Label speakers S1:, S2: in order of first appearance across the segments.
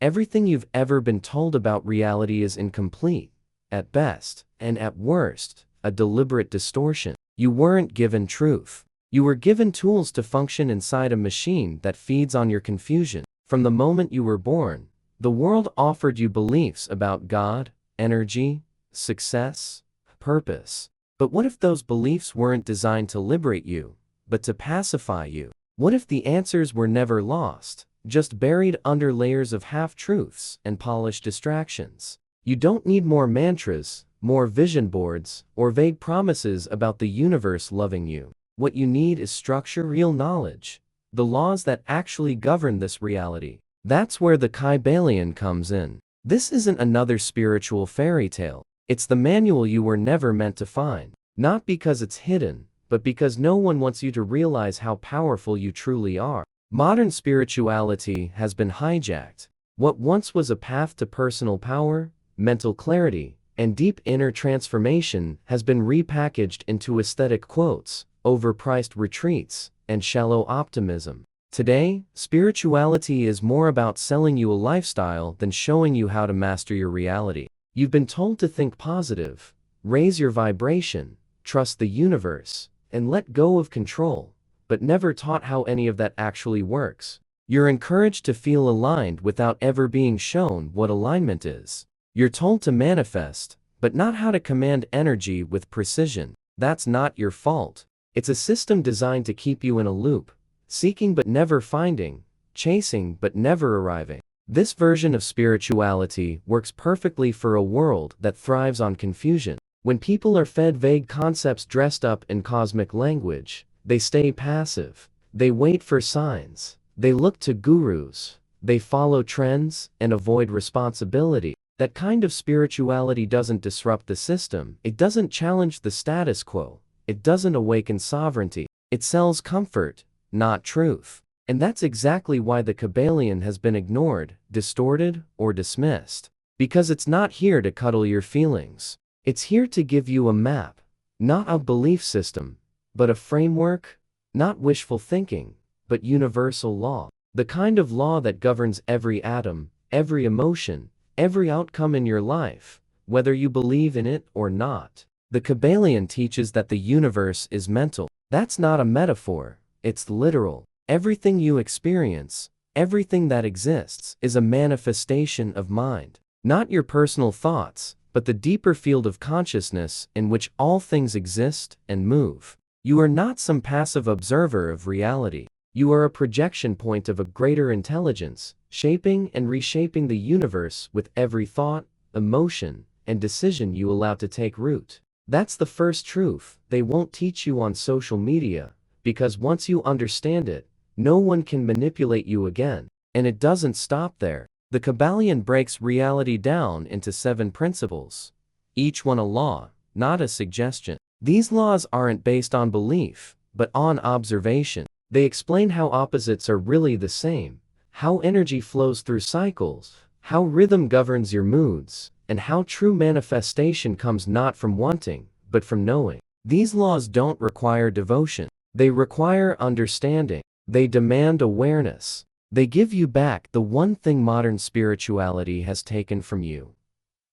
S1: Everything you've ever been told about reality is incomplete, at best, and at worst, a deliberate distortion. You weren't given truth. You were given tools to function inside a machine that feeds on your confusion. From the moment you were born, the world offered you beliefs about God, energy, success, purpose. But what if those beliefs weren't designed to liberate you, but to pacify you? What if the answers were never lost, just buried under layers of half-truths and polished distractions? You don't need more mantras, more vision boards, or vague promises about the universe loving you. What you need is structure, real knowledge, the laws that actually govern this reality. That's where the Kybalion comes in. This isn't another spiritual fairy tale. It's the manual you were never meant to find. Not because it's hidden, but because no one wants you to realize how powerful you truly are. Modern spirituality has been hijacked. What once was a path to personal power, mental clarity, and deep inner transformation has been repackaged into aesthetic quotes, overpriced retreats, and shallow optimism. Today, spirituality is more about selling you a lifestyle than showing you how to master your reality. You've been told to think positive, raise your vibration, trust the universe, and let go of control, but never taught how any of that actually works. You're encouraged to feel aligned without ever being shown what alignment is. You're told to manifest, but not how to command energy with precision. That's not your fault. It's a system designed to keep you in a loop, seeking but never finding, chasing but never arriving. This version of spirituality works perfectly for a world that thrives on confusion. When people are fed vague concepts dressed up in cosmic language, they stay passive. They wait for signs. They look to gurus. They follow trends and avoid responsibility. That kind of spirituality doesn't disrupt the system. It doesn't challenge the status quo. It doesn't awaken sovereignty. It sells comfort, not truth. And that's exactly why the Kybalion has been ignored, distorted, or dismissed. Because it's not here to cuddle your feelings. It's here to give you a map, not a belief system, but a framework, not wishful thinking, but universal law. The kind of law that governs every atom, every emotion, every outcome in your life, whether you believe in it or not. The Kybalion teaches that the universe is mental. That's not a metaphor, it's literal. Everything you experience, everything that exists, is a manifestation of mind. Not your personal thoughts, but the deeper field of consciousness in which all things exist and move. You are not some passive observer of reality. You are a projection point of a greater intelligence, shaping and reshaping the universe with every thought, emotion, and decision you allow to take root. That's the first truth they won't teach you on social media, because once you understand it, no one can manipulate you again. And it doesn't stop there. The Kybalion breaks reality down into 7 principles, each one a law, not a suggestion. These laws aren't based on belief, but on observation. They explain how opposites are really the same, how energy flows through cycles, how rhythm governs your moods, and how true manifestation comes not from wanting, but from knowing. These laws don't require devotion. They require understanding. They demand awareness. They give you back the one thing modern spirituality has taken from you: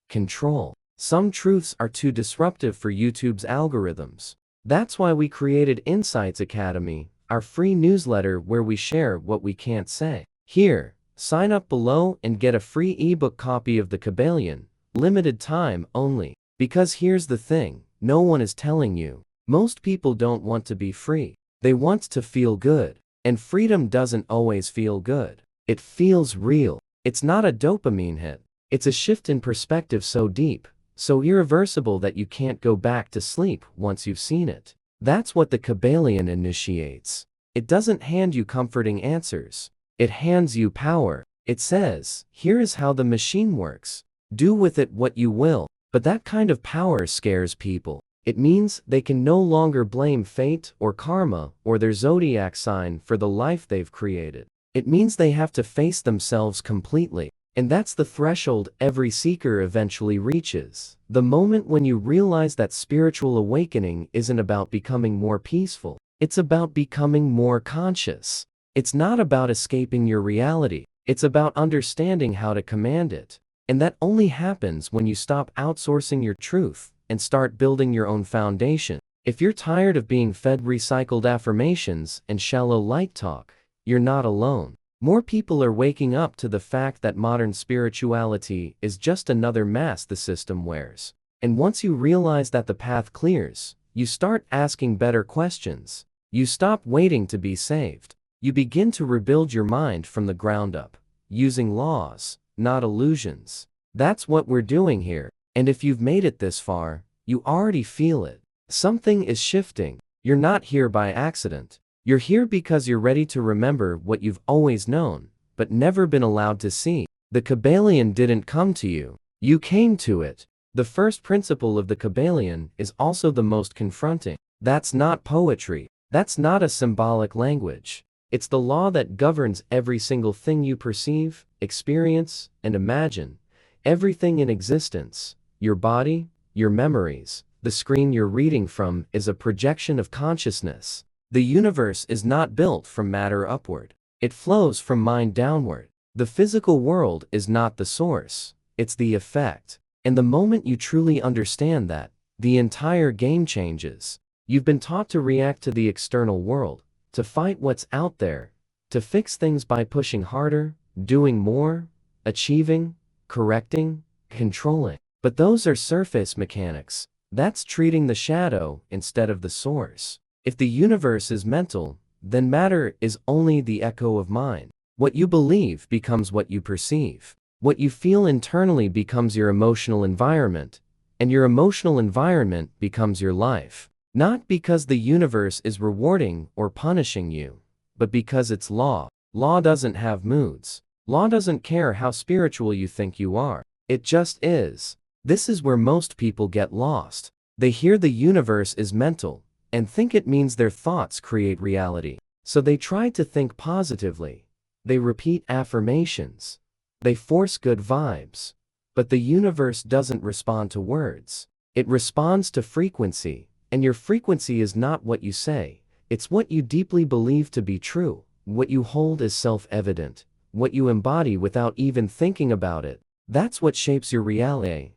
S1: control. Some truths are too disruptive for YouTube's algorithms. That's why we created Insights Academy, our free newsletter where we share what we can't say. Here, sign up below and get a free ebook copy of the Kybalion, limited time only. Because here's the thing, no one is telling you. Most people don't want to be free. They want to feel good. And freedom doesn't always feel good. It feels real. It's not a dopamine hit. It's a shift in perspective so deep, so irreversible that you can't go back to sleep once you've seen it. That's what the Kybalion initiates. It doesn't hand you comforting answers. It hands you power. It says, here is how the machine works. Do with it what you will. But that kind of power scares people. It means they can no longer blame fate or karma or their zodiac sign for the life they've created. It means they have to face themselves completely. And that's the threshold every seeker eventually reaches. The moment when you realize that spiritual awakening isn't about becoming more peaceful. It's about becoming more conscious. It's not about escaping your reality. It's about understanding how to command it. And that only happens when you stop outsourcing your truth and start building your own foundation. If you're tired of being fed recycled affirmations and shallow light talk, you're not alone. More people are waking up to the fact that modern spirituality is just another mask the system wears. And once you realize that the path clears, you start asking better questions. You stop waiting to be saved. You begin to rebuild your mind from the ground up, using laws, not illusions. That's what we're doing here. And if you've made it this far, you already feel it. Something is shifting. You're not here by accident. You're here because you're ready to remember what you've always known, but never been allowed to see. The Kybalion didn't come to you. You came to it. The first principle of the Kybalion is also the most confronting. That's not poetry. That's not a symbolic language. It's the law that governs every single thing you perceive, experience, and imagine. Everything in existence, your body, your memories, the screen you're reading from is a projection of consciousness. The universe is not built from matter upward. It flows from mind downward. The physical world is not the source. It's the effect. And the moment you truly understand that, the entire game changes. You've been taught to react to the external world, to fight what's out there, to fix things by pushing harder, doing more, achieving, correcting, controlling. But those are surface mechanics. That's treating the shadow instead of the source. If the universe is mental, then matter is only the echo of mind. What you believe becomes what you perceive. What you feel internally becomes your emotional environment, and your emotional environment becomes your life. Not because the universe is rewarding or punishing you, but because it's law. Law doesn't have moods. Law doesn't care how spiritual you think you are. It just is. This is where most people get lost. They hear the universe is mental and think it means their thoughts create reality. So they try to think positively. They repeat affirmations. They force good vibes. But the universe doesn't respond to words. It responds to frequency. And your frequency is not what you say. It's what you deeply believe to be true. What you hold as self-evident. What you embody without even thinking about it. That's what shapes your reality.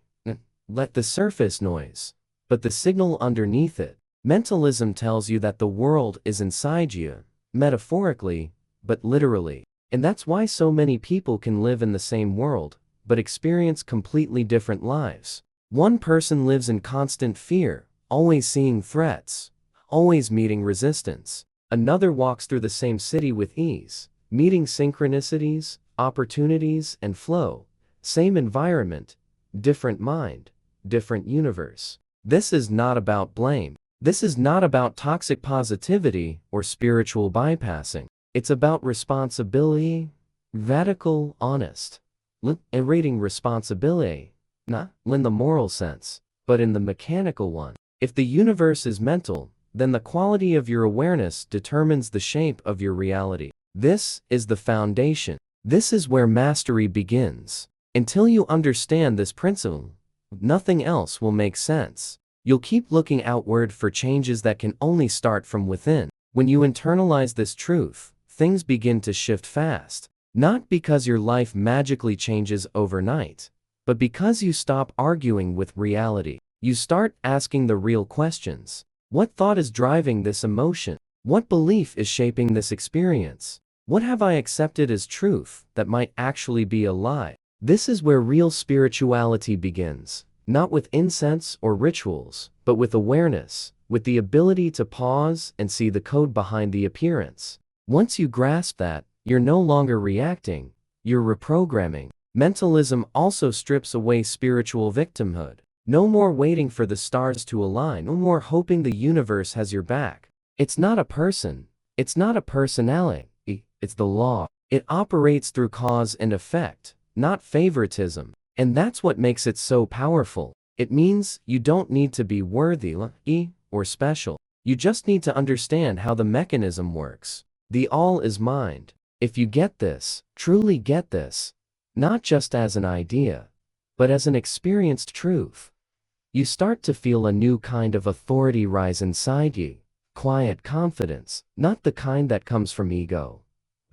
S1: Let the surface noise, but the signal underneath it. Mentalism tells you that the world is inside you, metaphorically, but literally. And that's why so many people can live in the same world, but experience completely different lives. One person lives in constant fear, always seeing threats, always meeting resistance. Another walks through the same city with ease, meeting synchronicities, opportunities, and flow. Same environment, different mind, different universe. This is not about blame. This is not about toxic positivity or spiritual bypassing. It's about responsibility, radical, honest. Rating responsibility, not in the moral sense, but in the mechanical one. If the universe is mental, then the quality of your awareness determines the shape of your reality. This is the foundation. This is where mastery begins. Until you understand this principle, nothing else will make sense. You'll keep looking outward for changes that can only start from within. When you internalize this truth, things begin to shift fast. Not because your life magically changes overnight, but because you stop arguing with reality. You start asking the real questions. What thought is driving this emotion? What belief is shaping this experience? What have I accepted as truth that might actually be a lie? This is where real spirituality begins, not with incense or rituals, but with awareness, with the ability to pause and see the code behind the appearance. Once you grasp that, you're no longer reacting, you're reprogramming. Mentalism also strips away spiritual victimhood. No more waiting for the stars to align, no more hoping the universe has your back. It's not a person, it's not a personality, it's the law. It operates through cause and effect, not favoritism. And that's what makes it so powerful. It means you don't need to be worthy or special. You just need to understand how the mechanism works. The all is mind. If you get this, truly get this, not just as an idea, but as an experienced truth, you start to feel a new kind of authority rise inside you. Quiet confidence, not the kind that comes from ego,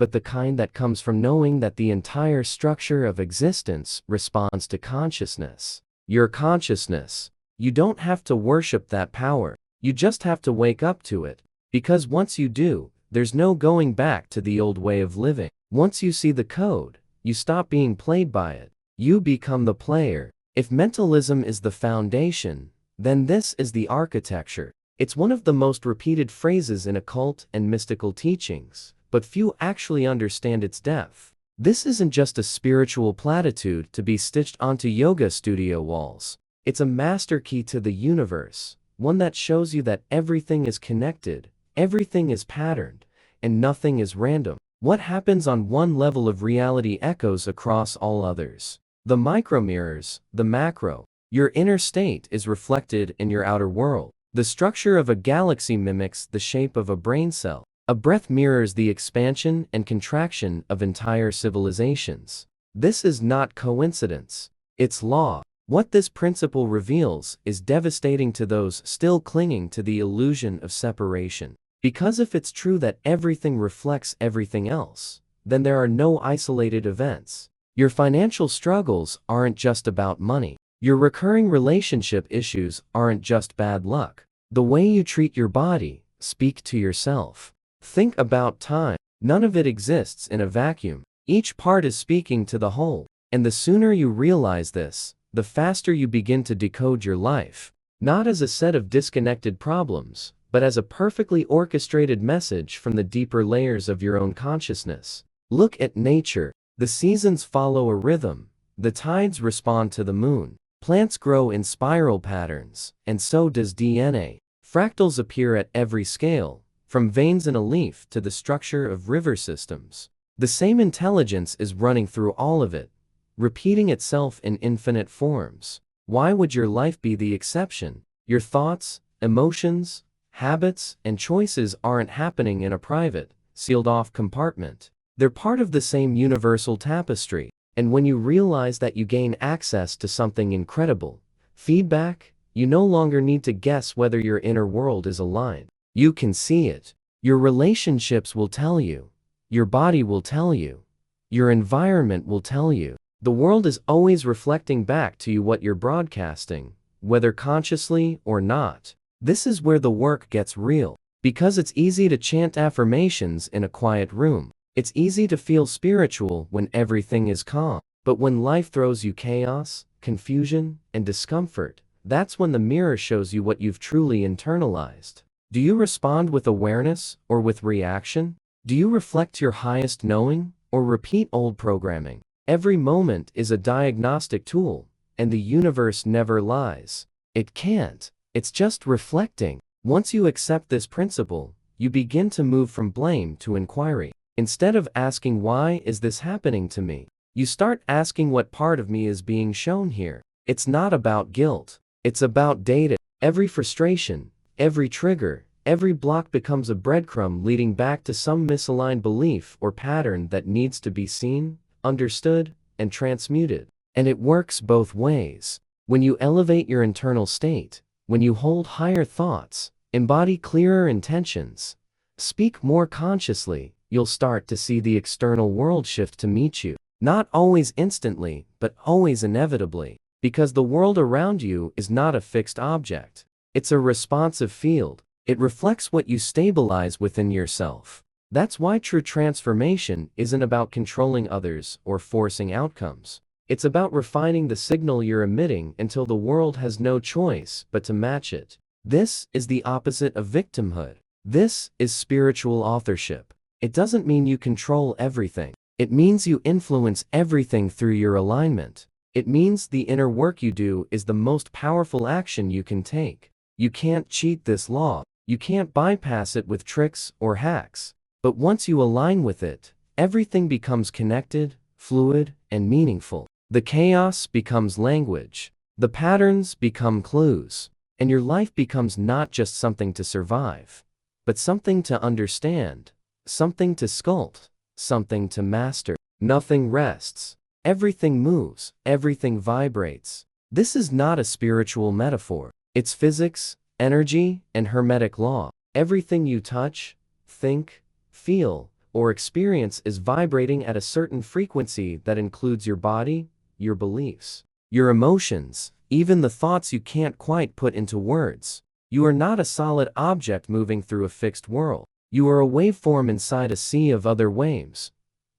S1: but the kind that comes from knowing that the entire structure of existence responds to consciousness. Your consciousness. You don't have to worship that power. You just have to wake up to it. Because once you do, there's no going back to the old way of living. Once you see the code, you stop being played by it. You become the player. If mentalism is the foundation, then this is the architecture. It's one of the most repeated phrases in occult and mystical teachings, but few actually understand its depth. This isn't just a spiritual platitude to be stitched onto yoga studio walls. It's a master key to the universe, one that shows you that everything is connected, everything is patterned, and nothing is random. What happens on one level of reality echoes across all others. The micro mirrors, the macro. Your inner state is reflected in your outer world. The structure of a galaxy mimics the shape of a brain cell. A breath mirrors the expansion and contraction of entire civilizations. This is not coincidence. It's law. What this principle reveals is devastating to those still clinging to the illusion of separation. Because if it's true that everything reflects everything else, then there are no isolated events. Your financial struggles aren't just about money. Your recurring relationship issues aren't just bad luck. The way you treat your body, speak to yourself. Think about time. None of it exists in a vacuum. Each part is speaking to the whole. And the sooner you realize this, the faster you begin to decode your life. Not as a set of disconnected problems, but as a perfectly orchestrated message from the deeper layers of your own consciousness. Look at nature. The seasons follow a rhythm. The tides respond to the moon. Plants grow in spiral patterns, and so does DNA. Fractals appear at every scale, from veins in a leaf to the structure of river systems. The same intelligence is running through all of it, repeating itself in infinite forms. Why would your life be the exception? Your thoughts, emotions, habits, and choices aren't happening in a private, sealed-off compartment. They're part of the same universal tapestry. And when you realize that you gain access to something incredible, feedback, you no longer need to guess whether your inner world is aligned. You can see it. Your relationships will tell you. Your body will tell you. Your environment will tell you. The world is always reflecting back to you what you're broadcasting, whether consciously or not. This is where the work gets real. Because it's easy to chant affirmations in a quiet room. It's easy to feel spiritual when everything is calm. But when life throws you chaos, confusion, and discomfort, that's when the mirror shows you what you've truly internalized. Do you respond with awareness or with reaction? Do you reflect your highest knowing or repeat old programming? Every moment is a diagnostic tool, and the universe never lies. It can't. It's just reflecting. Once you accept this principle, you begin to move from blame to inquiry. Instead of asking why is this happening to me, you start asking what part of me is being shown here. It's not about guilt. It's about data. Every frustration, every trigger, every block becomes a breadcrumb leading back to some misaligned belief or pattern that needs to be seen, understood, and transmuted. And it works both ways. When you elevate your internal state, when you hold higher thoughts, embody clearer intentions, speak more consciously, you'll start to see the external world shift to meet you. Not always instantly, but always inevitably. Because the world around you is not a fixed object. It's a responsive field. It reflects what you stabilize within yourself. That's why true transformation isn't about controlling others or forcing outcomes. It's about refining the signal you're emitting until the world has no choice but to match it. This is the opposite of victimhood. This is spiritual authorship. It doesn't mean you control everything. It means you influence everything through your alignment. It means the inner work you do is the most powerful action you can take. You can't cheat this law. You can't bypass it with tricks or hacks. But once you align with it, everything becomes connected, fluid, and meaningful. The chaos becomes language. The patterns become clues. And your life becomes not just something to survive, but something to understand, something to sculpt, something to master. Nothing rests. Everything moves. Everything vibrates. This is not a spiritual metaphor. It's physics, energy, and Hermetic law. Everything you touch, think, feel, or experience is vibrating at a certain frequency that includes your body, your beliefs, your emotions, even the thoughts you can't quite put into words. You are not a solid object moving through a fixed world. You are a waveform inside a sea of other waves,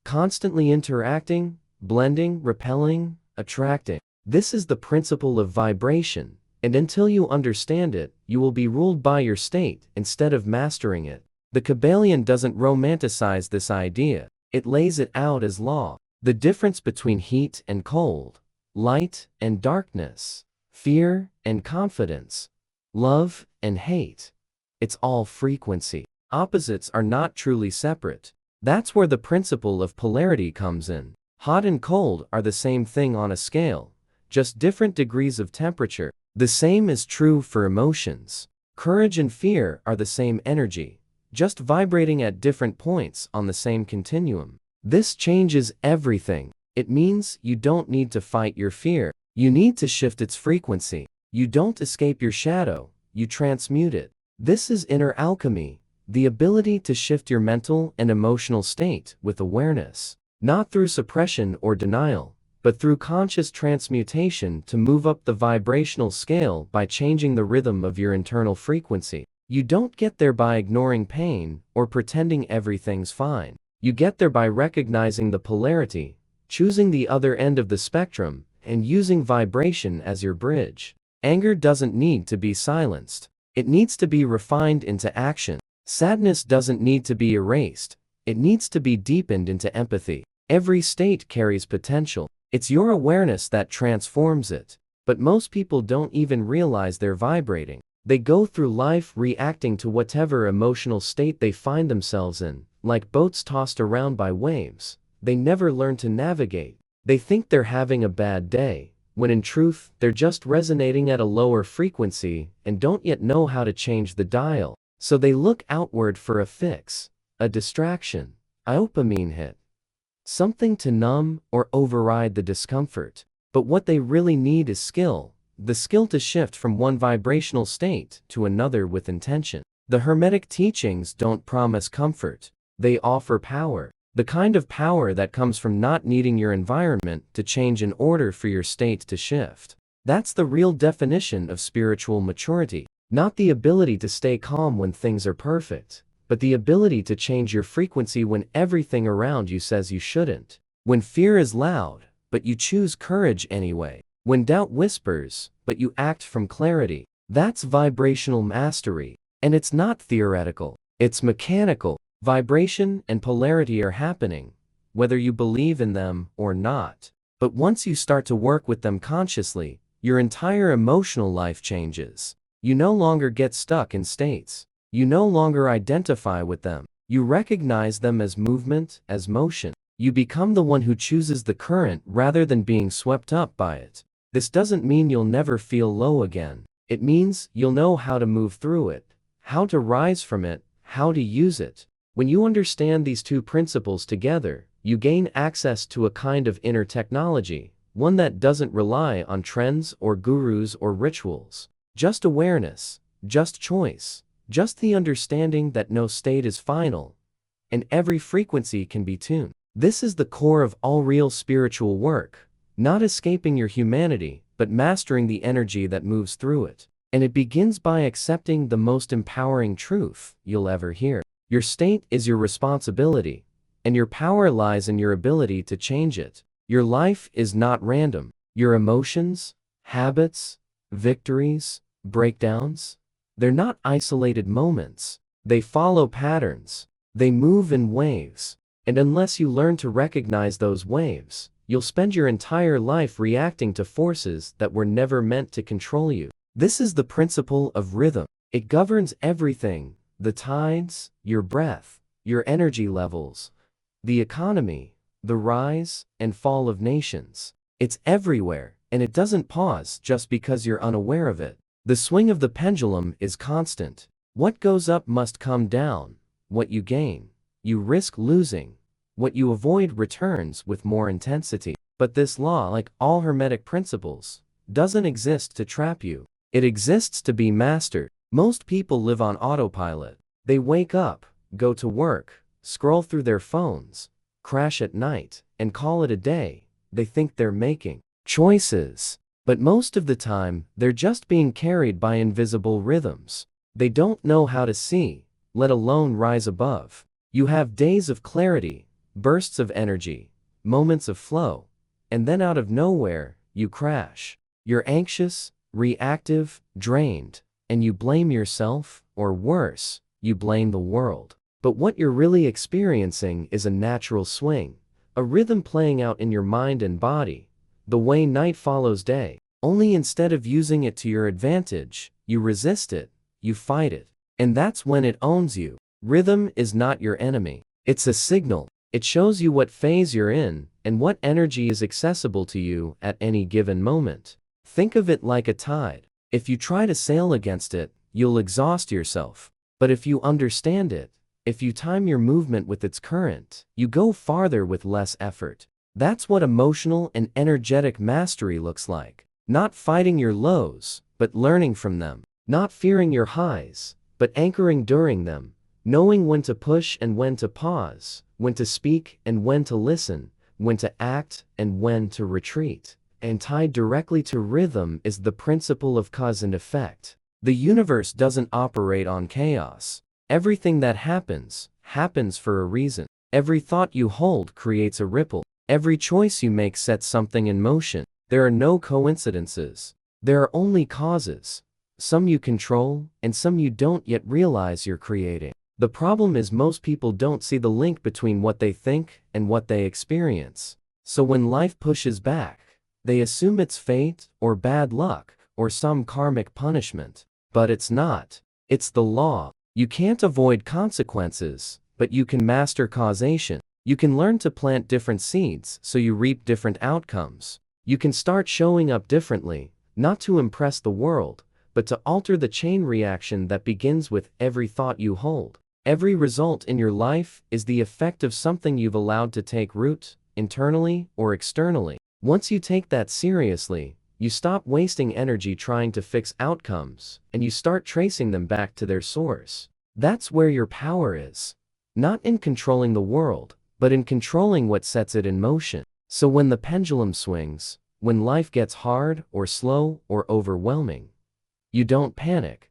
S1: constantly interacting, blending, repelling, attracting. This is the principle of vibration, and until you understand it, you will be ruled by your state instead of mastering it. The Kybalion doesn't romanticize this idea, it lays it out as law. The difference between heat and cold, light and darkness, fear and confidence, love and hate. It's all frequency. Opposites are not truly separate. That's where the principle of polarity comes in. Hot and cold are the same thing on a scale, just different degrees of temperature. The same is true for emotions. Courage and fear are the same energy, just vibrating at different points on the same continuum. This changes everything. It means you don't need to fight your fear. You need to shift its frequency. You don't escape your shadow, you transmute it. This is inner alchemy, the ability to shift your mental and emotional state with awareness, not through suppression or denial, but through conscious transmutation to move up the vibrational scale by changing the rhythm of your internal frequency. You don't get there by ignoring pain or pretending everything's fine. You get there by recognizing the polarity, choosing the other end of the spectrum, and using vibration as your bridge. Anger doesn't need to be silenced. It needs to be refined into action. Sadness doesn't need to be erased. It needs to be deepened into empathy. Every state carries potential. It's your awareness that transforms it. But most people don't even realize they're vibrating. They go through life reacting to whatever emotional state they find themselves in, like boats tossed around by waves. They never learn to navigate. They think they're having a bad day, when in truth, they're just resonating at a lower frequency and don't yet know how to change the dial. So they look outward for a fix, a distraction, a dopamine hit, something to numb or override the discomfort. But what they really need is skill, the skill to shift from one vibrational state to another with intention. The Hermetic teachings don't promise comfort, they offer power. The kind of power that comes from not needing your environment to change in order for your state to shift. That's the real definition of spiritual maturity. Not the ability to stay calm when things are perfect, but the ability to change your frequency when everything around you says you shouldn't. When fear is loud, but you choose courage anyway. When doubt whispers, but you act from clarity. That's vibrational mastery. And it's not theoretical, it's mechanical. Vibration and polarity are happening, whether you believe in them or not. But once you start to work with them consciously, your entire emotional life changes. You no longer get stuck in states. You no longer identify with them. You recognize them as movement, as motion. You become the one who chooses the current rather than being swept up by it. This doesn't mean you'll never feel low again. It means you'll know how to move through it, how to rise from it, how to use it. When you understand these two principles together, you gain access to a kind of inner technology, one that doesn't rely on trends or gurus or rituals. Just awareness, just choice, just the understanding that no state is final, and every frequency can be tuned. This is the core of all real spiritual work, not escaping your humanity, but mastering the energy that moves through it. And it begins by accepting the most empowering truth you'll ever hear. Your state is your responsibility, and your power lies in your ability to change it. Your life is not random. Your emotions, habits, victories, breakdowns, they're not isolated moments. They follow patterns. They move in waves. And unless you learn to recognize those waves, you'll spend your entire life reacting to forces that were never meant to control you. This is the principle of rhythm. It governs everything. The tides, your breath, your energy levels, the economy, the rise and fall of nations. It's everywhere, and it doesn't pause just because you're unaware of it. The swing of the pendulum is constant. What goes up must come down. What you gain, you risk losing. What you avoid returns with more intensity. But this law, like all Hermetic principles, doesn't exist to trap you. It exists to be mastered. Most people live on autopilot. They wake up, go to work, scroll through their phones, crash at night, and call it a day. They think they're making choices. But most of the time, they're just being carried by invisible rhythms. They don't know how to see, let alone rise above. You have days of clarity, bursts of energy, moments of flow, and then out of nowhere, you crash. You're anxious, reactive, drained, and you blame yourself, or worse, you blame the world. But what you're really experiencing is a natural swing, a rhythm playing out in your mind and body, the way night follows day. Only instead of using it to your advantage, you resist it, you fight it. And that's when it owns you. Rhythm is not your enemy. It's a signal. It shows you what phase you're in and what energy is accessible to you at any given moment. Think of it like a tide. If you try to sail against it, you'll exhaust yourself. But if you understand it, if you time your movement with its current, you go farther with less effort. That's what emotional and energetic mastery looks like. Not fighting your lows, but learning from them. Not fearing your highs, but anchoring during them. Knowing when to push and when to pause, when to speak and when to listen, when to act and when to retreat. And tied directly to rhythm is the principle of cause and effect. The universe doesn't operate on chaos. Everything that happens, happens for a reason. Every thought you hold creates a ripple. Every choice you make sets something in motion. There are no coincidences. There are only causes. Some you control, and some you don't yet realize you're creating. The problem is most people don't see the link between what they think and what they experience. So when life pushes back, they assume it's fate, or bad luck, or some karmic punishment. But it's not. It's the law. You can't avoid consequences, but you can master causation. You can learn to plant different seeds so you reap different outcomes. You can start showing up differently, not to impress the world, but to alter the chain reaction that begins with every thought you hold. Every result in your life is the effect of something you've allowed to take root, internally or externally. Once you take that seriously, you stop wasting energy trying to fix outcomes, and you start tracing them back to their source. That's where your power is. Not in controlling the world, but in controlling what sets it in motion. So when the pendulum swings, when life gets hard or slow or overwhelming, you don't panic.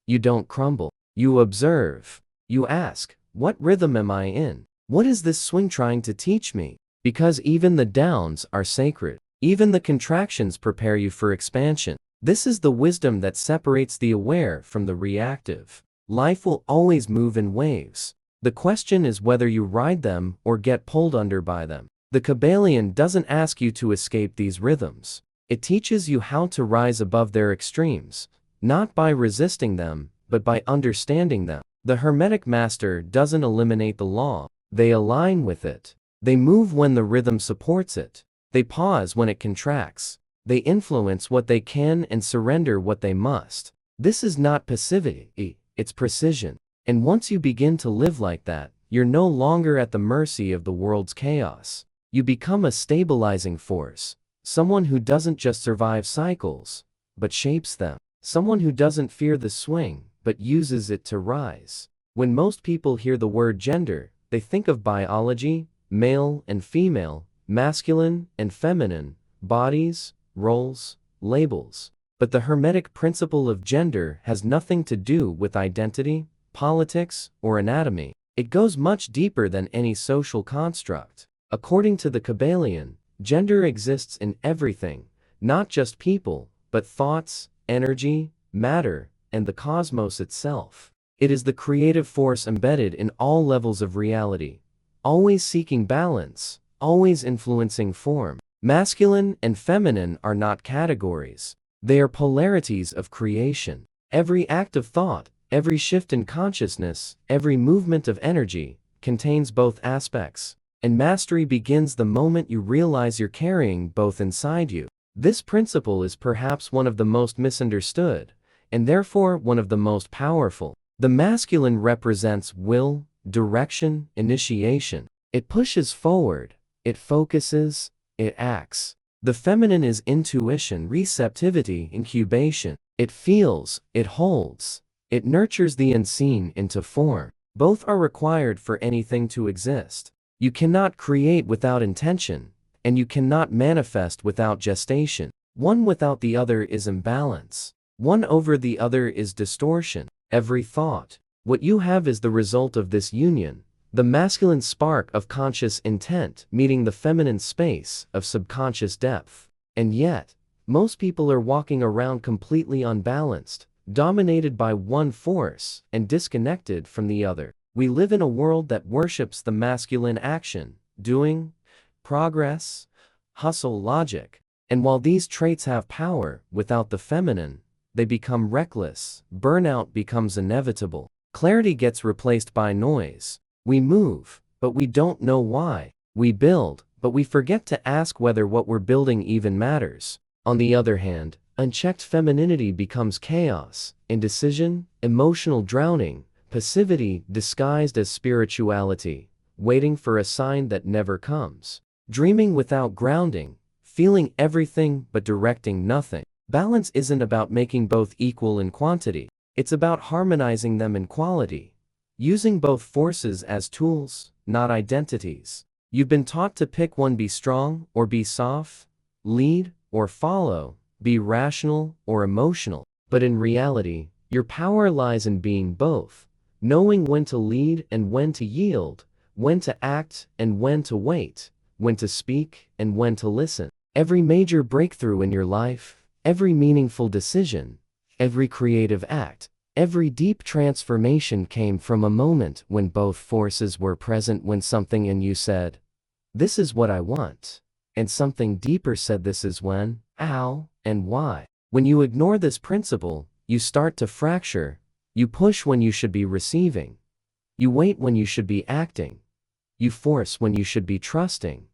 S1: You don't crumble. You observe. You ask, what rhythm am I in? What is this swing trying to teach me? Because even the downs are sacred. Even the contractions prepare you for expansion. This is the wisdom that separates the aware from the reactive. Life will always move in waves. The question is whether you ride them or get pulled under by them. The Kybalion doesn't ask you to escape these rhythms. It teaches you how to rise above their extremes, not by resisting them, but by understanding them. The Hermetic Master doesn't eliminate the law. They align with it. They move when the rhythm supports it. They pause when it contracts. They influence what they can and surrender what they must. This is not passivity, it's precision. And once you begin to live like that, you're no longer at the mercy of the world's chaos. You become a stabilizing force. Someone who doesn't just survive cycles, but shapes them. Someone who doesn't fear the swing, but uses it to rise. When most people hear the word gender, they think of biology, male and female, masculine and feminine, bodies, roles, labels. But the Hermetic principle of gender has nothing to do with identity, politics, or anatomy. It goes much deeper than any social construct. According to the Kybalion, gender exists in everything, not just people, but thoughts, energy, matter, and the cosmos itself. It is the creative force embedded in all levels of reality, always seeking balance, always influencing form. Masculine and feminine are not categories. They are polarities of creation. Every act of thought, every shift in consciousness, every movement of energy, contains both aspects. And mastery begins the moment you realize you're carrying both inside you. This principle is perhaps one of the most misunderstood, and therefore one of the most powerful. The masculine represents will, direction, initiation. It pushes forward, it focuses, it acts. The feminine is intuition, receptivity, incubation. It feels, it holds, it nurtures the unseen into form. Both are required for anything to exist. You cannot create without intention, and you cannot manifest without gestation. One without the other is imbalance. One over the other is distortion. Every thought, what you have is the result of this union, the masculine spark of conscious intent meeting the feminine space of subconscious depth. And yet, most people are walking around completely unbalanced, dominated by one force and disconnected from the other. We live in a world that worships the masculine action, doing, progress, hustle logic. And while these traits have power, without the feminine, they become reckless. Burnout becomes inevitable. Clarity gets replaced by noise. We move, but we don't know why. We build, but we forget to ask whether what we're building even matters. On the other hand, unchecked femininity becomes chaos, indecision, emotional drowning, passivity disguised as spirituality, waiting for a sign that never comes, dreaming without grounding, feeling everything but directing nothing. Balance isn't about making both equal in quantity, it's about harmonizing them in quality, using both forces as tools, not identities. You've been taught to pick one: be strong or be soft, lead or follow, be rational or emotional. But in reality, your power lies in being both, knowing when to lead and when to yield, when to act and when to wait, when to speak and when to listen. Every major breakthrough in your life, every meaningful decision, every creative act, every deep transformation came from a moment when both forces were present, when something in you said, "This is what I want," and something deeper said, "This is when, how, and why." When you ignore this principle, you start to fracture. You push when you should be receiving. You wait when you should be acting. You force when you should be trusting.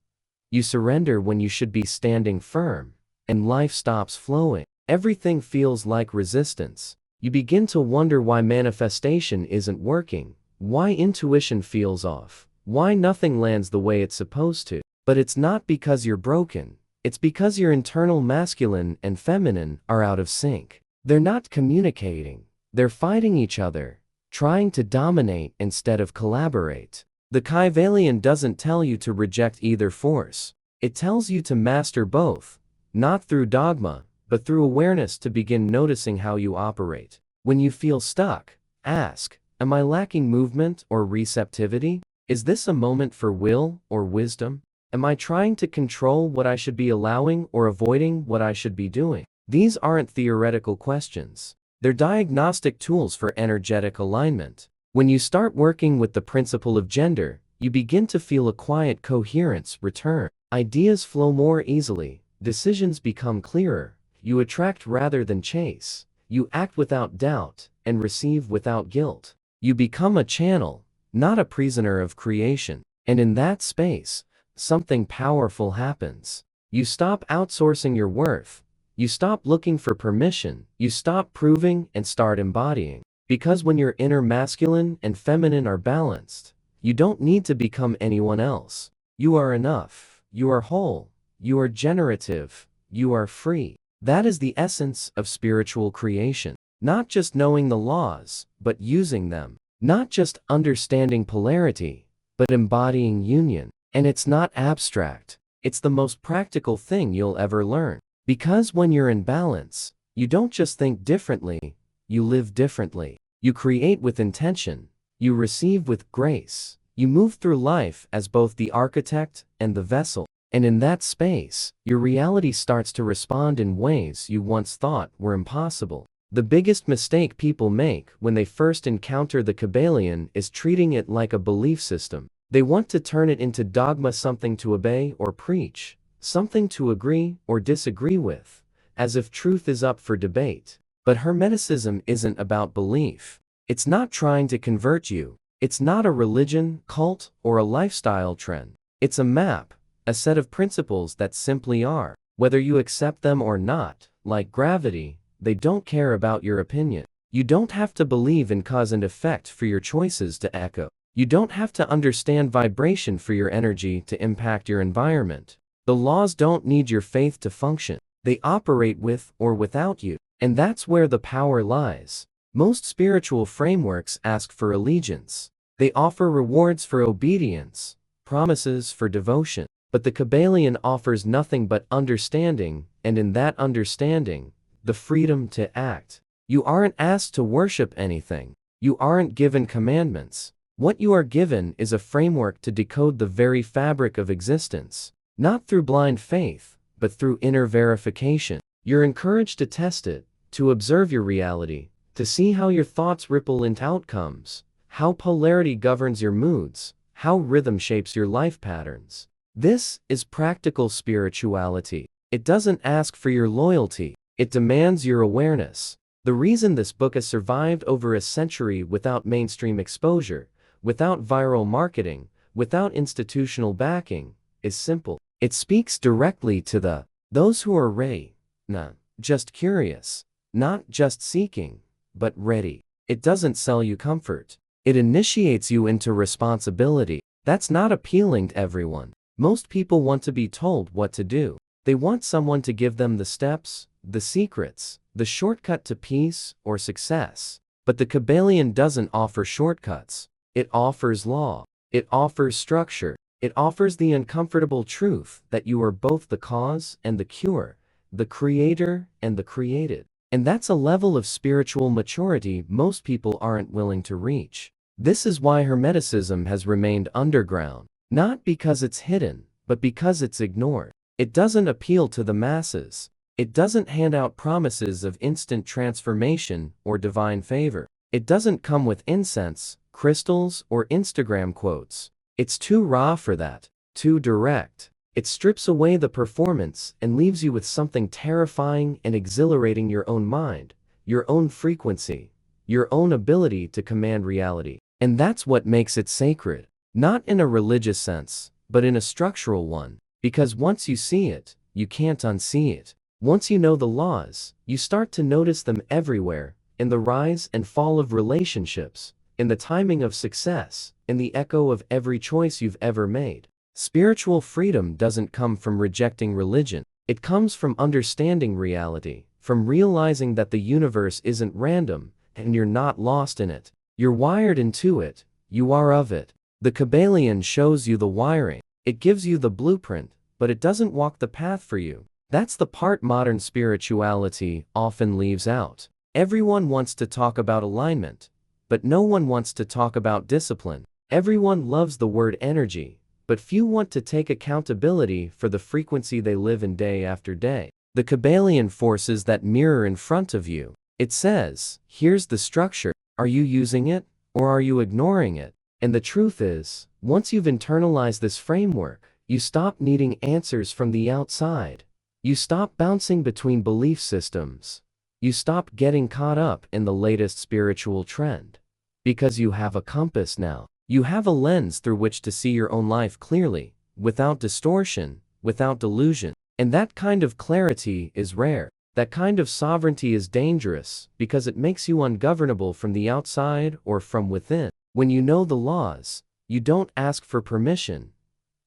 S1: You surrender when you should be standing firm. And life stops flowing. Everything feels like resistance. You begin to wonder why manifestation isn't working, why intuition feels off, why nothing lands the way it's supposed to. But it's not because you're broken. It's because your internal masculine and feminine are out of sync. They're not communicating. They're fighting each other, trying to dominate instead of collaborate. The Kybalion doesn't tell you to reject either force. It tells you to master both, not through dogma, but through awareness, to begin noticing how you operate. When you feel stuck, ask, am I lacking movement or receptivity? Is this a moment for will or wisdom? Am I trying to control what I should be allowing or avoiding what I should be doing? These aren't theoretical questions. They're diagnostic tools for energetic alignment. When you start working with the principle of gender, you begin to feel a quiet coherence return. Ideas flow more easily, decisions become clearer, you attract rather than chase, you act without doubt, and receive without guilt. You become a channel, not a prisoner of creation. And in that space, something powerful happens. You stop outsourcing your worth. You stop looking for permission. You stop proving and start embodying. Because when your inner masculine and feminine are balanced, you don't need to become anyone else. You are enough. You are whole. You are generative. You are free. That is the essence of spiritual creation. Not just knowing the laws, but using them. Not just understanding polarity, but embodying union. And it's not abstract. It's the most practical thing you'll ever learn. Because when you're in balance, you don't just think differently, you live differently. You create with intention. You receive with grace. You move through life as both the architect and the vessel. And in that space, your reality starts to respond in ways you once thought were impossible. The biggest mistake people make when they first encounter the Kybalion is treating it like a belief system. They want to turn it into dogma, something to obey or preach, something to agree or disagree with, as if truth is up for debate. But Hermeticism isn't about belief. It's not trying to convert you. It's not a religion, cult, or a lifestyle trend. It's a map, a set of principles that simply are. Whether you accept them or not, like gravity, they don't care about your opinion. You don't have to believe in cause and effect for your choices to echo. You don't have to understand vibration for your energy to impact your environment. The laws don't need your faith to function. They operate with or without you. And that's where the power lies. Most spiritual frameworks ask for allegiance. They offer rewards for obedience, promises for devotion. But the Kybalion offers nothing but understanding, and in that understanding, the freedom to act. You aren't asked to worship anything. You aren't given commandments. What you are given is a framework to decode the very fabric of existence, not through blind faith, but through inner verification. You're encouraged to test it, to observe your reality, to see how your thoughts ripple into outcomes, how polarity governs your moods, how rhythm shapes your life patterns. This is practical spirituality. It doesn't ask for your loyalty, it demands your awareness. The reason this book has survived over a century without mainstream exposure, without viral marketing, without institutional backing, is simple. It speaks directly to those who are not just curious, not just seeking, but ready. It doesn't sell you comfort. It initiates you into responsibility. That's not appealing to everyone. Most people want to be told what to do. They want someone to give them the steps, the secrets, the shortcut to peace or success. But the Kybalion doesn't offer shortcuts. It offers law. It offers structure. It offers the uncomfortable truth that you are both the cause and the cure, the creator and the created. And that's a level of spiritual maturity most people aren't willing to reach. This is why Hermeticism has remained underground. Not because it's hidden, but because it's ignored. It doesn't appeal to the masses. It doesn't hand out promises of instant transformation or divine favor. It doesn't come with incense, crystals, or Instagram quotes. It's too raw for that, too direct. It strips away the performance and leaves you with something terrifying and exhilarating: your own mind, your own frequency, your own ability to command reality. And that's what makes it sacred. Not in a religious sense, but in a structural one. Because once you see it, you can't unsee it. Once you know the laws, you start to notice them everywhere, in the rise and fall of relationships, in the timing of success, in the echo of every choice you've ever made. Spiritual freedom doesn't come from rejecting religion. It comes from understanding reality, from realizing that the universe isn't random, and you're not lost in it. You're wired into it, you are of it. The Kybalion shows you the wiring. It gives you the blueprint, but it doesn't walk the path for you. That's the part modern spirituality often leaves out. Everyone wants to talk about alignment, but no one wants to talk about discipline. Everyone loves the word energy, but few want to take accountability for the frequency they live in day after day. The Kybalion forces that mirror in front of you. It says, here's the structure. Are you using it, or are you ignoring it? And the truth is, once you've internalized this framework, you stop needing answers from the outside. You stop bouncing between belief systems. You stop getting caught up in the latest spiritual trend. Because you have a compass now. You have a lens through which to see your own life clearly, without distortion, without delusion. And that kind of clarity is rare. That kind of sovereignty is dangerous because it makes you ungovernable from the outside or from within. When you know the laws, you don't ask for permission.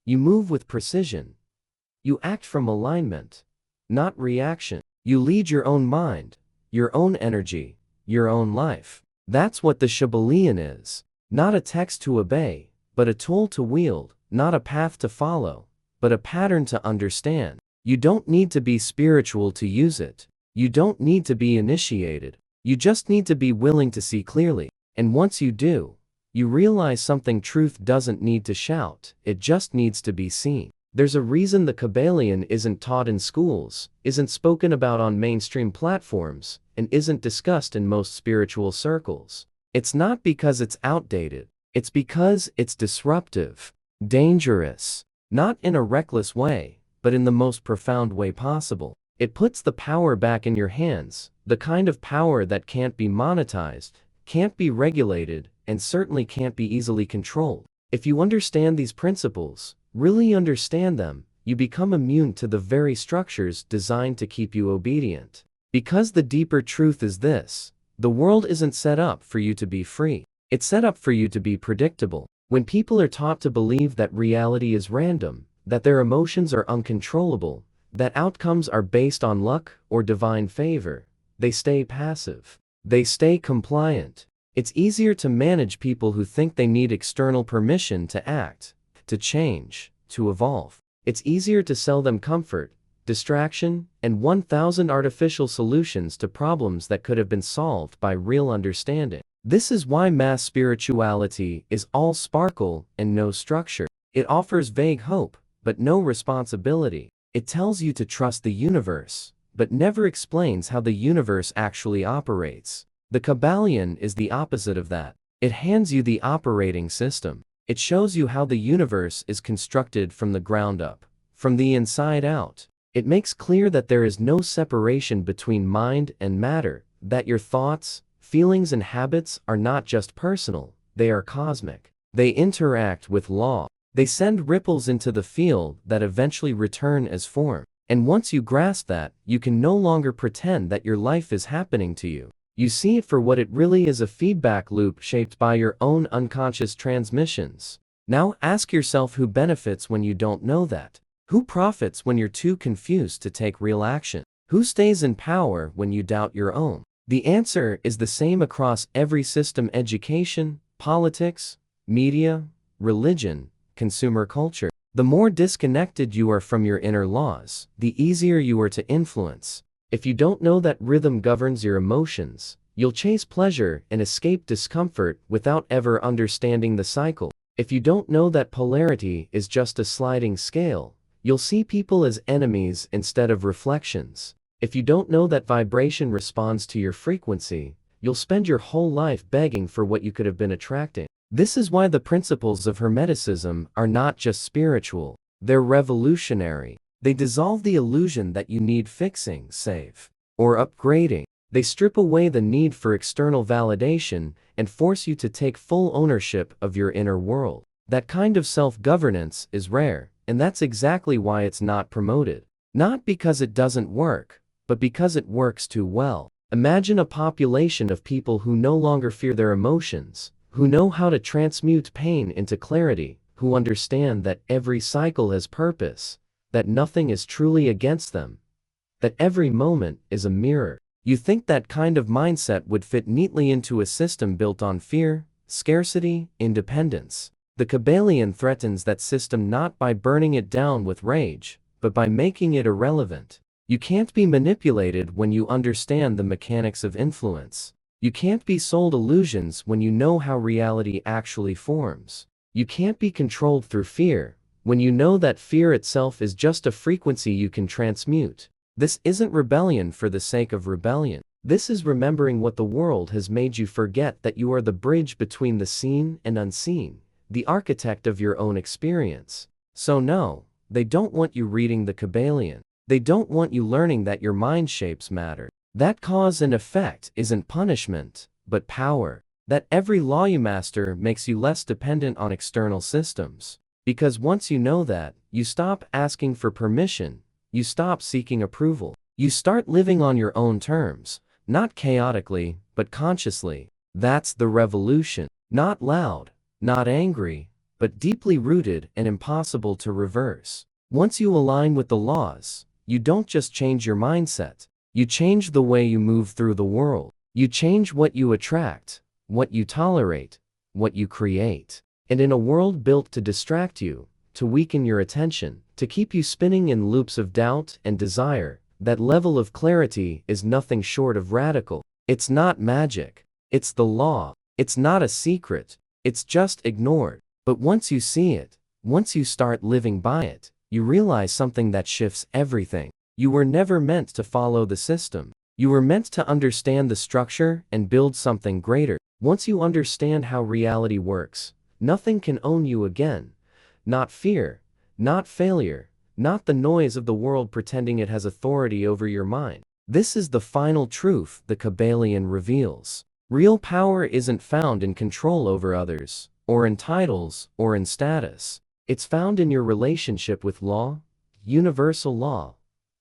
S1: You move with precision. You act from alignment, not reaction. You lead your own mind, your own energy, your own life. That's what the Kybalion is. Not a text to obey, but a tool to wield. Not a path to follow, but a pattern to understand. You don't need to be spiritual to use it. You don't need to be initiated. You just need to be willing to see clearly. And once you do, you realize something: truth doesn't need to shout, it just needs to be seen. There's a reason the Kybalion isn't taught in schools, isn't spoken about on mainstream platforms, and isn't discussed in most spiritual circles. It's not because it's outdated, it's because it's disruptive, dangerous, not in a reckless way, but in the most profound way possible. It puts the power back in your hands, the kind of power that can't be monetized, can't be regulated, and certainly can't be easily controlled. If you understand these principles, really understand them, you become immune to the very structures designed to keep you obedient. Because the deeper truth is this: the world isn't set up for you to be free. It's set up for you to be predictable. When people are taught to believe that reality is random, that their emotions are uncontrollable, that outcomes are based on luck or divine favor, they stay passive. They stay compliant. It's easier to manage people who think they need external permission to act, to change, to evolve. It's easier to sell them comfort, distraction, and 1,000 artificial solutions to problems that could have been solved by real understanding. This is why mass spirituality is all sparkle and no structure. It offers vague hope, but no responsibility. It tells you to trust the universe, but never explains how the universe actually operates. The Kybalion is the opposite of that. It hands you the operating system. It shows you how the universe is constructed from the ground up, from the inside out. It makes clear that there is no separation between mind and matter, that your thoughts, feelings, and habits are not just personal, they are cosmic. They interact with law. They send ripples into the field that eventually return as form. And once you grasp that, you can no longer pretend that your life is happening to you. You see it for what it really is, a feedback loop shaped by your own unconscious transmissions. Now ask yourself, who benefits when you don't know that? Who profits when you're too confused to take real action? Who stays in power when you doubt your own? The answer is the same across every system: education, politics, media, religion, consumer culture. The more disconnected you are from your inner laws, the easier you are to influence. If you don't know that rhythm governs your emotions, you'll chase pleasure and escape discomfort without ever understanding the cycle. If you don't know that polarity is just a sliding scale, you'll see people as enemies instead of reflections. If you don't know that vibration responds to your frequency, you'll spend your whole life begging for what you could have been attracting. This is why the principles of Hermeticism are not just spiritual, they're revolutionary. They dissolve the illusion that you need fixing, save, or upgrading. They strip away the need for external validation and force you to take full ownership of your inner world. That kind of self-governance is rare, and that's exactly why it's not promoted. Not because it doesn't work, but because it works too well. Imagine a population of people who no longer fear their emotions, who know how to transmute pain into clarity, who understand that every cycle has purpose, that nothing is truly against them, that every moment is a mirror. You think that kind of mindset would fit neatly into a system built on fear, scarcity, independence. The Kybalion threatens that system not by burning it down with rage, but by making it irrelevant. You can't be manipulated when you understand the mechanics of influence. You can't be sold illusions when you know how reality actually forms. You can't be controlled through fear when you know that fear itself is just a frequency you can transmute. This isn't rebellion for the sake of rebellion. This is remembering what the world has made you forget, that you are the bridge between the seen and unseen, the architect of your own experience. So no, they don't want you reading the Kybalion. They don't want you learning that your mind shapes matter. That cause and effect isn't punishment, but power. That every law you master makes you less dependent on external systems. Because once you know that, you stop asking for permission, you stop seeking approval. You start living on your own terms, not chaotically, but consciously. That's the revolution. Not loud, not angry, but deeply rooted and impossible to reverse. Once you align with the laws, you don't just change your mindset, you change the way you move through the world. You change what you attract, what you tolerate, what you create. And in a world built to distract you, to weaken your attention, to keep you spinning in loops of doubt and desire, that level of clarity is nothing short of radical. It's not magic. It's the law. It's not a secret. It's just ignored. But once you see it, once you start living by it, you realize something that shifts everything. You were never meant to follow the system. You were meant to understand the structure and build something greater. Once you understand how reality works, nothing can own you again. Not fear, not failure, not the noise of the world pretending it has authority over your mind. This is the final truth the Kybalion reveals. Real power isn't found in control over others, or in titles, or in status. It's found in your relationship with law, universal law.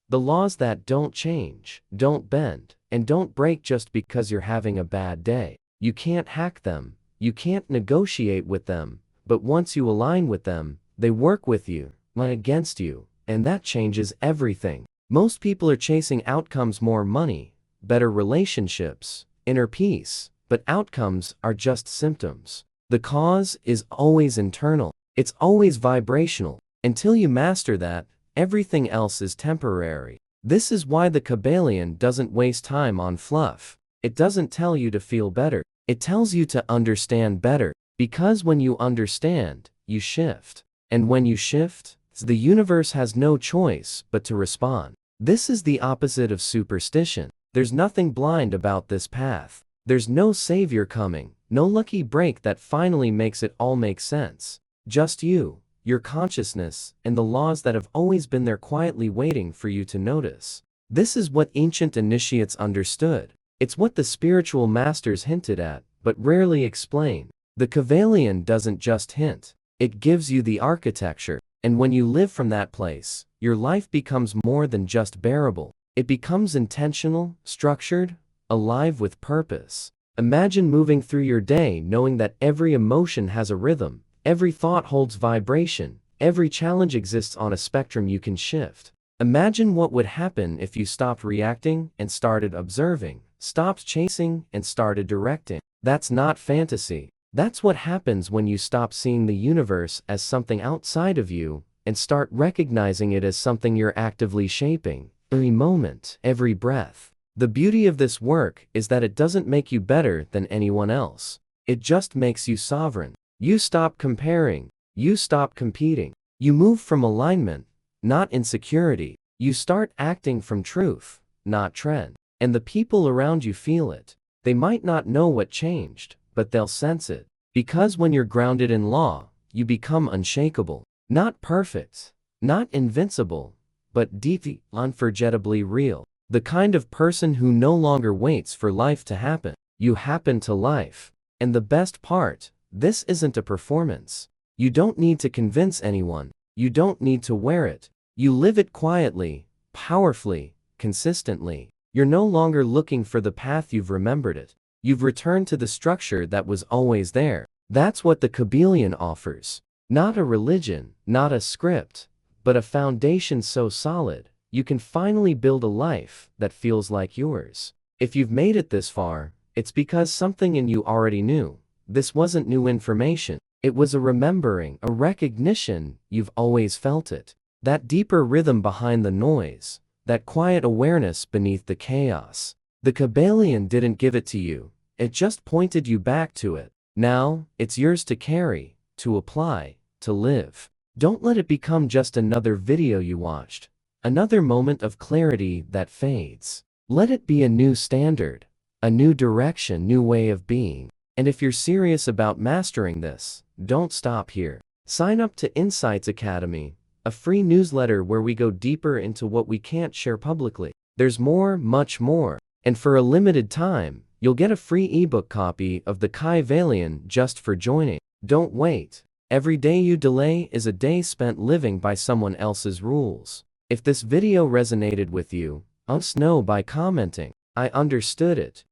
S1: The laws that don't change, don't bend, and don't break just because you're having a bad day. You can't hack them, you can't negotiate with them, but once you align with them, they work with you, not against you, and that changes everything. Most people are chasing outcomes: more money, better relationships, inner peace, but outcomes are just symptoms. The cause is always internal. It's always vibrational. Until you master that, everything else is temporary. This is why the Kybalion doesn't waste time on fluff. It doesn't tell you to feel better. It tells you to understand better. Because when you understand, you shift. And when you shift, the universe has no choice but to respond. This is the opposite of superstition. There's nothing blind about this path. There's no savior coming, no lucky break that finally makes it all make sense. Just you, your consciousness, and the laws that have always been there quietly waiting for you to notice. This is what ancient initiates understood. It's what the spiritual masters hinted at, but rarely explain. The Kybalion doesn't just hint. It gives you the architecture. And when you live from that place, your life becomes more than just bearable. It becomes intentional, structured, alive with purpose. Imagine moving through your day knowing that every emotion has a rhythm, every thought holds vibration, every challenge exists on a spectrum you can shift. Imagine what would happen if you stopped reacting and started observing, stopped chasing and started directing. That's not fantasy. That's what happens when you stop seeing the universe as something outside of you and start recognizing it as something you're actively shaping, every moment, every breath. The beauty of this work is that it doesn't make you better than anyone else. It just makes you sovereign. You stop comparing. You stop competing. You move from alignment, not insecurity. You start acting from truth, not trend. And the people around you feel it. They might not know what changed, but they'll sense it. Because when you're grounded in law, you become unshakable. Not perfect, not invincible, but deeply, unforgettably real. The kind of person who no longer waits for life to happen. You happen to life. And the best part, this isn't a performance. You don't need to convince anyone. You don't need to wear it. You live it quietly, powerfully, consistently. You're no longer looking for the path, you've remembered it. You've returned to the structure that was always there. That's what the Kybalion offers. Not a religion, not a script, but a foundation so solid, you can finally build a life that feels like yours. If you've made it this far, it's because something in you already knew. This wasn't new information. It was a remembering, a recognition. You've always felt it. That deeper rhythm behind the noise, that quiet awareness beneath the chaos. The Kybalion didn't give it to you. It just pointed you back to it. Now, it's yours to carry, to apply, to live. Don't let it become just another video you watched. Another moment of clarity that fades. Let it be a new standard, a new direction, new way of being. And if you're serious about mastering this, don't stop here. Sign up to Insights Academy, a free newsletter where we go deeper into what we can't share publicly. There's more, much more. And for a limited time, you'll get a free ebook copy of the Kybalion just for joining. Don't wait. Every day you delay is a day spent living by someone else's rules. If this video resonated with you, let us know by commenting. I understood it.